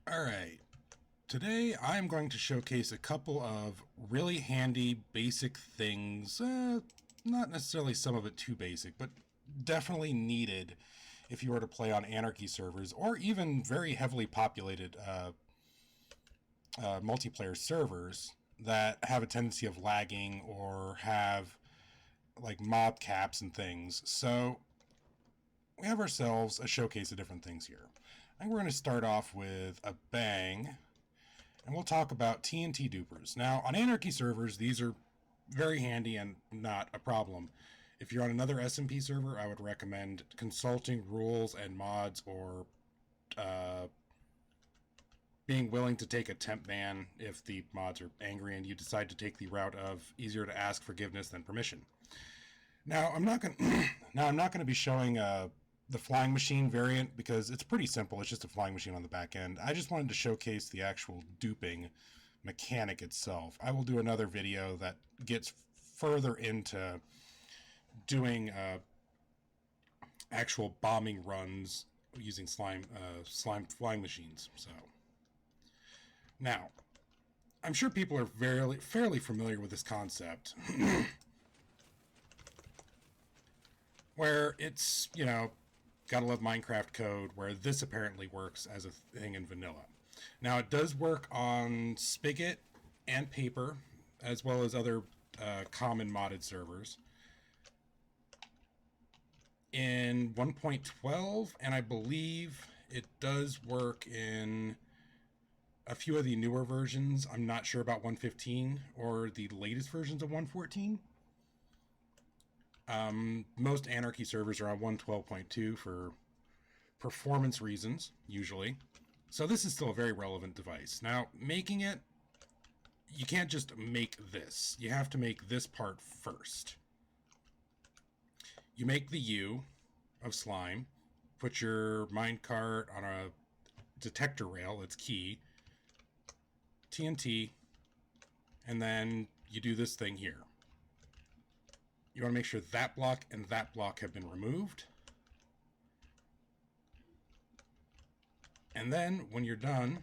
Alright, today I'm going to showcase a couple of really handy basic things, not necessarily some of it too basic, but definitely needed if you were to play on Anarchy servers, or even very heavily populated multiplayer servers that have a tendency of lagging or have like mob caps and things. So we have ourselves a showcase of different things here. I think we're going to start off with a bang, and we'll talk about TNT dupers. Now, on Anarchy servers, these are very handy and not a problem. If you're on another SMP server, I would recommend consulting rules and mods, or being willing to take a temp ban if the mods are angry and you decide to take the route of easier to ask forgiveness than permission. Now, I'm not going to be showing the flying machine variant because it's pretty simple. It's just a flying machine on the back end. I just wanted to showcase the actual duping mechanic itself. I will do another video that gets further into doing actual bombing runs using slime flying machines. So now, I'm sure people are fairly familiar with this concept, where it's, gotta love Minecraft code, where this apparently works as a thing in vanilla. Now, it does work on Spigot and Paper, as well as other common modded servers. In 1.12, and I believe it does work in a few of the newer versions. I'm not sure about 1.15 or the latest versions of 1.14. Most Anarchy servers are on 1.12.2 for performance reasons, usually. So this is still a very relevant device. Now, making it, you can't just make this. You have to make this part first. You make the U of slime, put your minecart on a detector rail, that's key, TNT, and then you do this thing here. You want to make sure that block and that block have been removed. And then, when you're done,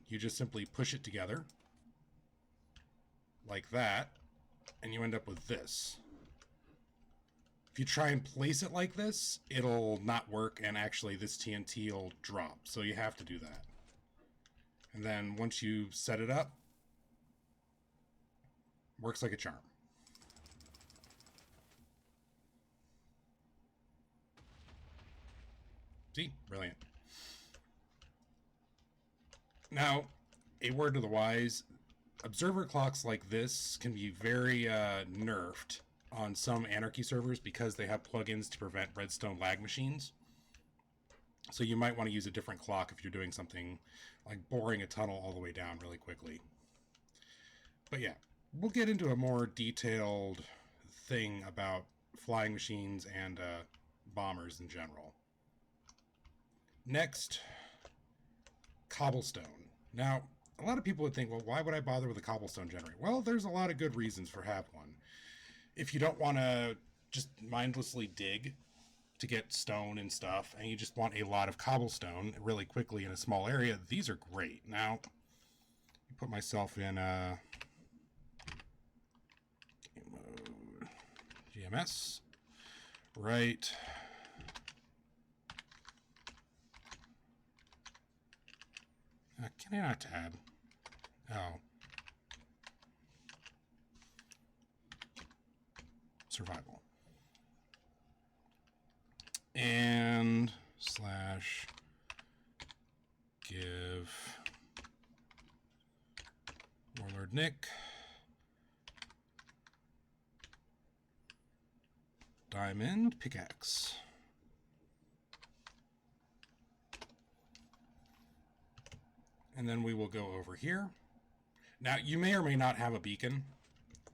you just simply push it together, like that, and you end up with this. If you try and place it like this, it'll not work, and actually this TNT will drop, so you have to do that. And then, once you set it up, works like a charm. See? Brilliant. Now, a word to the wise, observer clocks like this can be very nerfed on some Anarchy servers because they have plugins to prevent Redstone lag machines. So you might want to use a different clock if you're doing something like boring a tunnel all the way down really quickly. But yeah, we'll get into a more detailed thing about flying machines and bombers in general. Next, Cobblestone. Now, a lot of people would think, well, why would I bother with a cobblestone generator? Well, there's a lot of good reasons for having one. If you don't want to just mindlessly dig to get stone and stuff, and you just want a lot of cobblestone really quickly in a small area, these are great. Now, I put myself in game mode, GMS, right. Can I not tab? Oh. Survival. And slash give Warlord Nick diamond pickaxe. And then we will go over here. Now, you may or may not have a beacon,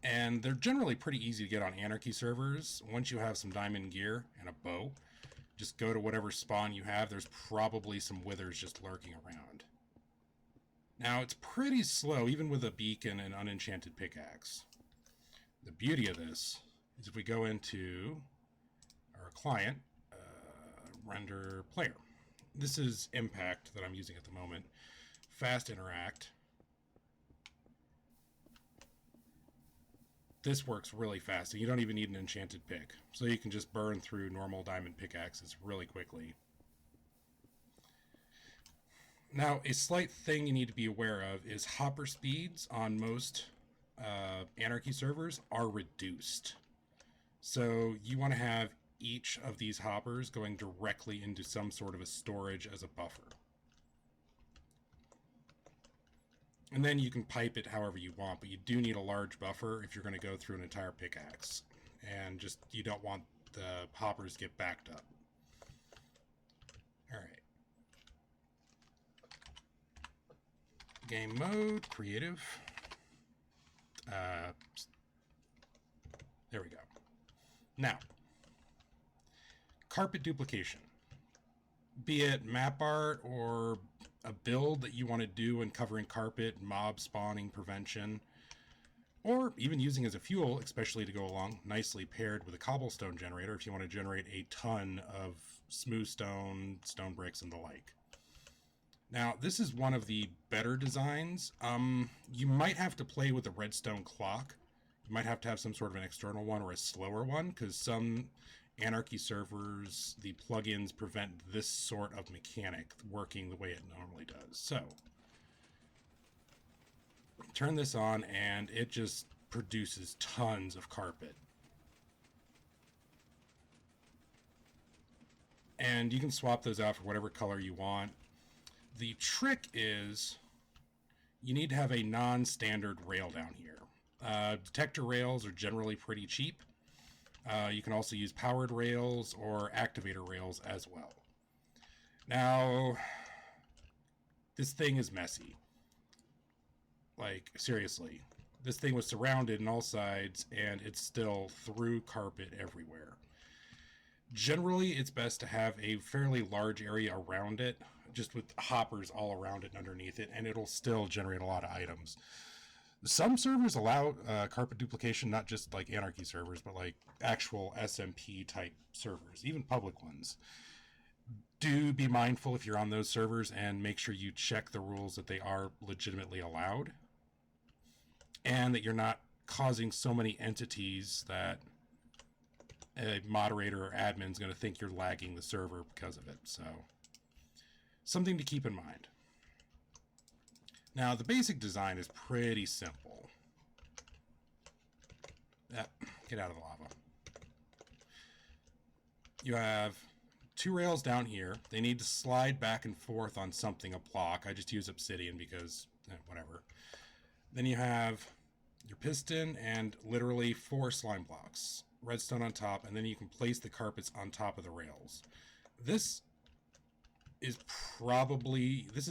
and they're generally pretty easy to get on Anarchy servers. Once you have some diamond gear and a bow, just go to whatever spawn you have. There's probably some withers just lurking around. Now, it's pretty slow, even with a beacon and unenchanted pickaxe. The beauty of this is if we go into our client, render player. This is Impact that I'm using at the moment. fast interact. This works really fast, and you don't even need an enchanted pick. So you can just burn through normal diamond pickaxes really quickly. Now, a slight thing you need to be aware of is hopper speeds on most Anarchy servers are reduced. So you want to have each of these hoppers going directly into some sort of a storage as a buffer. And then you can pipe it however you want, but you do need a large buffer if you're going to go through an entire pickaxe. And just, you don't want the hoppers to get backed up. Alright. Game mode, creative. There we go. Now, carpet duplication. Be it map art or a build that you want to do in covering carpet, mob spawning prevention, or even using as a fuel, especially to go along nicely paired with a cobblestone generator if you want to generate a ton of smooth stone, stone bricks, and the like. Now, this is one of the better designs. You might have to play with a redstone clock. You might have to have some sort of an external one or a slower one, because some Anarchy servers, the plugins prevent this sort of mechanic working the way it normally does. So, turn this on, and it just produces tons of carpet. And you can swap those out for whatever color you want. The trick is you need to have a non-standard rail down here. Detector rails are generally pretty cheap. You can also use powered rails or activator rails as well. Now, this thing is messy. Like, seriously. This thing was surrounded on all sides, and it's still through carpet everywhere. Generally, it's best to have a fairly large area around it, just with hoppers all around it and underneath it, and it'll still generate a lot of items. Some servers allow carpet duplication, not just like Anarchy servers, but like actual SMP type servers, even public ones. Do be mindful if you're on those servers and make sure you check the rules that they are legitimately allowed, and that you're not causing so many entities that a moderator or admin is going to think you're lagging the server because of it. So, something to keep in mind. Now, the basic design is pretty simple. Get out of the lava. You have two rails down here. They need to slide back and forth on something, a block. I just use obsidian because, whatever. Then you have your piston and literally 4 slime blocks. Redstone on top, and then you can place the carpets on top of the rails. This is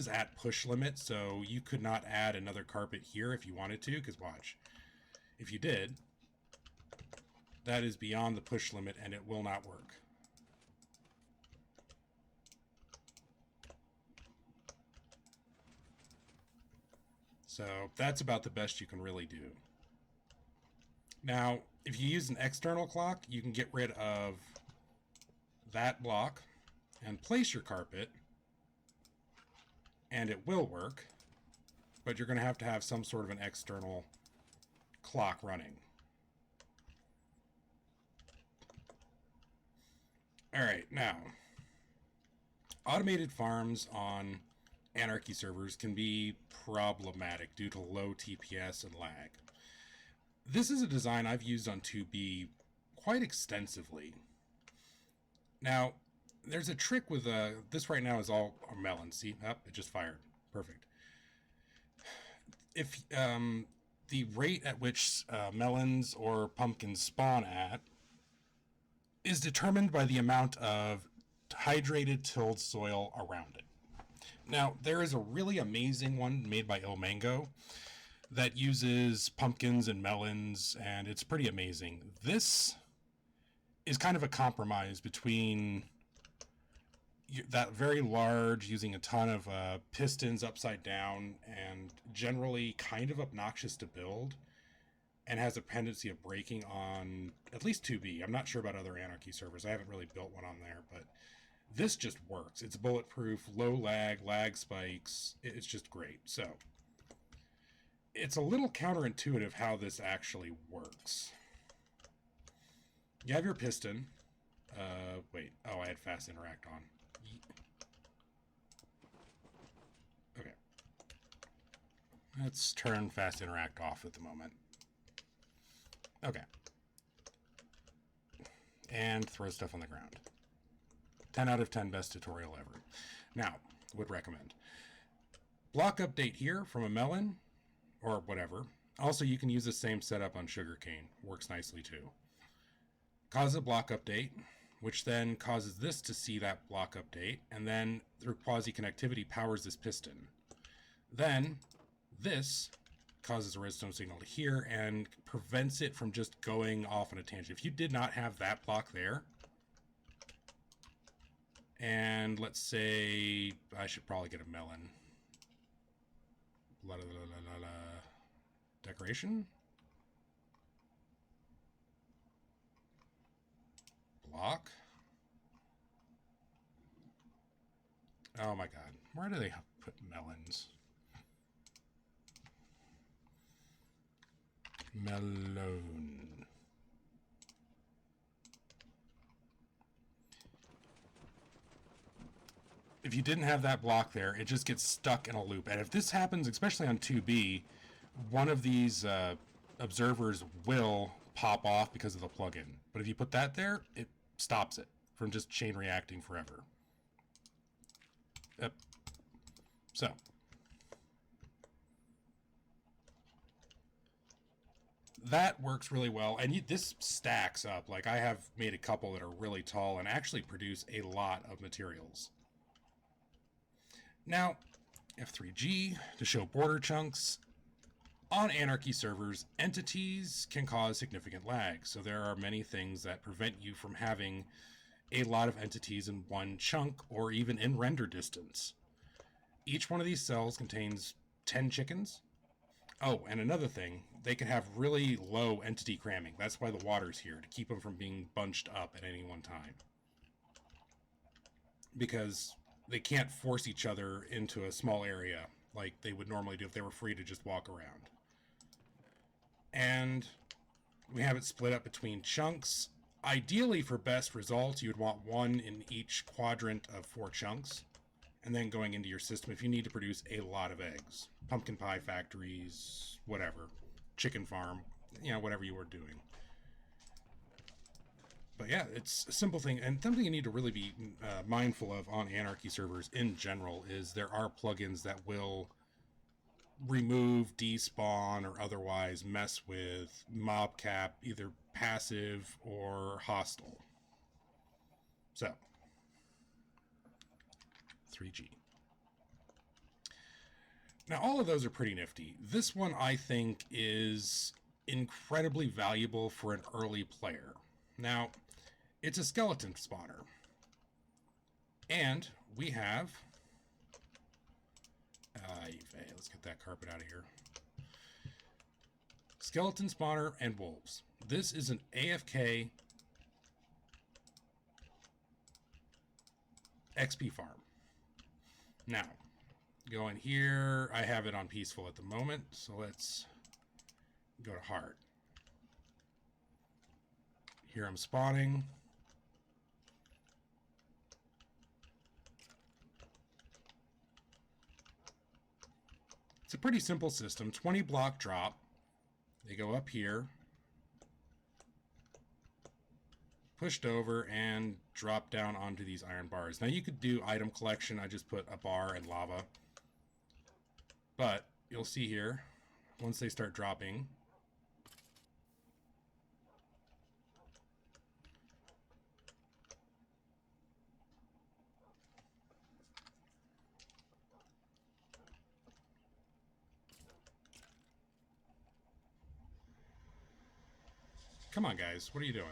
at push limit, so you could not add another carpet here if you wanted to, because watch. If you did, that is beyond the push limit, and it will not work. So that's about the best you can really do. Now, if you use an external clock, you can get rid of that block and place your carpet, and it will work, but you're going to have some sort of an external clock running. Alright, now, automated farms on Anarchy servers can be problematic due to low TPS and lag. This is a design I've used on 2B quite extensively. Now, there's a trick with this right now is all melons. See? Oh, it just fired. Perfect. If the rate at which melons or pumpkins spawn at is determined by the amount of hydrated tilled soil around it. Now, there is a really amazing one made by Il Mango that uses pumpkins and melons, and it's pretty amazing. This is kind of a compromise between that very large, using a ton of pistons upside down, and generally kind of obnoxious to build, and has a tendency of breaking on at least 2B. I'm not sure about other Anarchy servers. I haven't really built one on there, but This just works. It's bulletproof, low lag, lag spikes. It's just great. So it's a little counterintuitive how this actually works. You have your piston. Wait. Oh, I had fast interact on. Okay. Let's turn fast interact off at the moment. Okay. And throw stuff on the ground. 10 out of 10 best tutorial ever. Now, would recommend. Block update here from a melon, or whatever. Also, you can use the same setup on sugarcane. Works nicely too. Cause a block update, which then causes this to see that block update, and then through quasi-connectivity powers this piston. Then, this causes a redstone signal to here and prevents it from just going off on a tangent. If you did not have that block there, and let's say I should probably get a melon. Decoration? Block? Oh my god. Where do they put melons? Melon. If you didn't have that block there, it just gets stuck in a loop. And if this happens, especially on 2B, one of these observers will pop off because of the plugin. But if you put that there, it stops it from just chain reacting forever. Yep. So. That works really well. And this stacks up. Like, I have made a couple that are really tall and actually produce a lot of materials. Now, F3G to show border chunks. On Anarchy servers, entities can cause significant lag, so there are many things that prevent you from having a lot of entities in one chunk or even in render distance. Each one of these cells contains 10 chickens. Oh, and another thing, they can have really low entity cramming. That's why the water's here, to keep them from being bunched up at any one time. Because they can't force each other into a small area like they would normally do if they were free to just walk around. And we have it split up between chunks. Ideally, for best results, you would want one in each quadrant of 4 chunks. And then going into your system if you need to produce a lot of eggs. Pumpkin pie factories, whatever. Chicken farm, whatever you were doing. But yeah, it's a simple thing. And something you need to really be mindful of on Anarchy servers in general is there are plugins that will remove, despawn, or otherwise mess with mob cap, either passive or hostile. So, 3G. Now, all of those are pretty nifty. This one, I think, is incredibly valuable for an early player. Now, it's a skeleton spawner. And we have... let's get that carpet out of here. Skeleton spawner and wolves. This is an AFK XP farm. Now, go in here. I have it on peaceful at the moment, so let's go to hard. Here I'm spawning. It's a pretty simple system. 20 block drop. They go up here, pushed over, and drop down onto these iron bars. Now you could do item collection. I just put a bar and lava. But you'll see here, once they start dropping, come on, guys. What are you doing?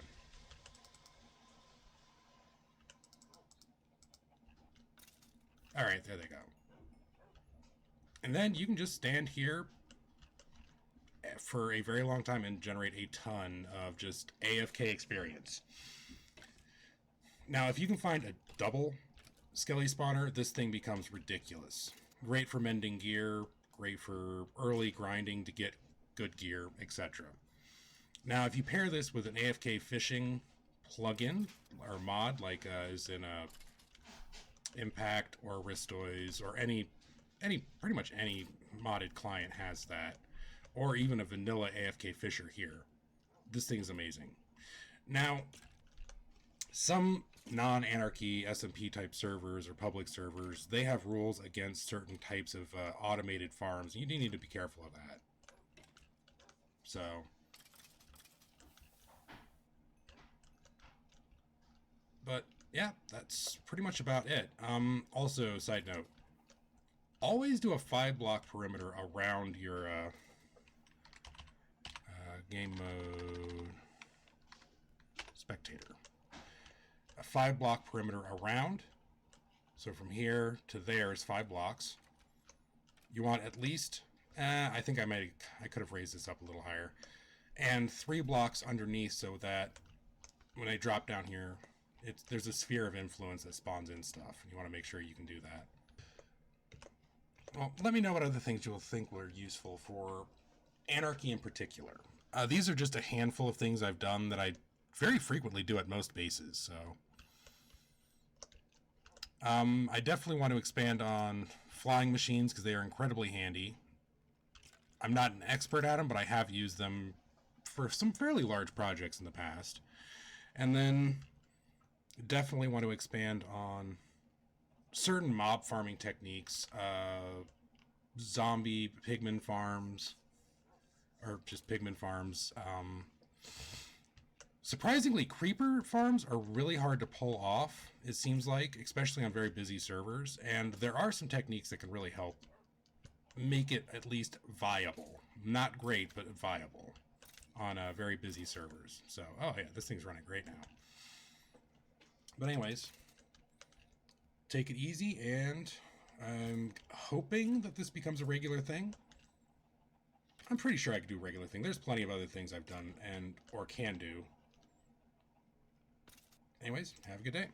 All right, there they go. And then you can just stand here for a very long time and generate a ton of just AFK experience. Now, if you can find a double Skelly spawner, this thing becomes ridiculous. Great for mending gear, great for early grinding to get good gear, etc. Now, if you pair this with an AFK fishing plugin or mod, like is in a Impact or Ristoiz or pretty much any modded client has that, or even a vanilla AFK fisher here, this thing's amazing. Now, some non-Anarchy SMP type servers or public servers, they have rules against certain types of automated farms. You do need to be careful of that. So, but yeah, that's pretty much about it. Also, side note, always do a 5-block perimeter around your game mode spectator. A 5-block perimeter around. So from here to there is 5 blocks. You want at least, I think I could have raised this up a little higher. And 3 blocks underneath so that when I drop down here, there's a sphere of influence that spawns in stuff. You want to make sure you can do that. Well, let me know what other things you'll think were useful for Anarchy in particular. These are just a handful of things I've done that I very frequently do at most bases, so... I definitely want to expand on flying machines because they are incredibly handy. I'm not an expert at them, but I have used them for some fairly large projects in the past. And then definitely want to expand on certain mob farming techniques, zombie pigman farms, or just pigman farms. Surprisingly, creeper farms are really hard to pull off, it seems like, especially on very busy servers, and there are some techniques that can really help make it at least viable. Not great, but viable on very busy servers. So, oh yeah, this thing's running great now. But anyways, take it easy, and I'm hoping that this becomes a regular thing. I'm pretty sure I could do a regular thing. There's plenty of other things I've done or can do. Anyways, have a good day.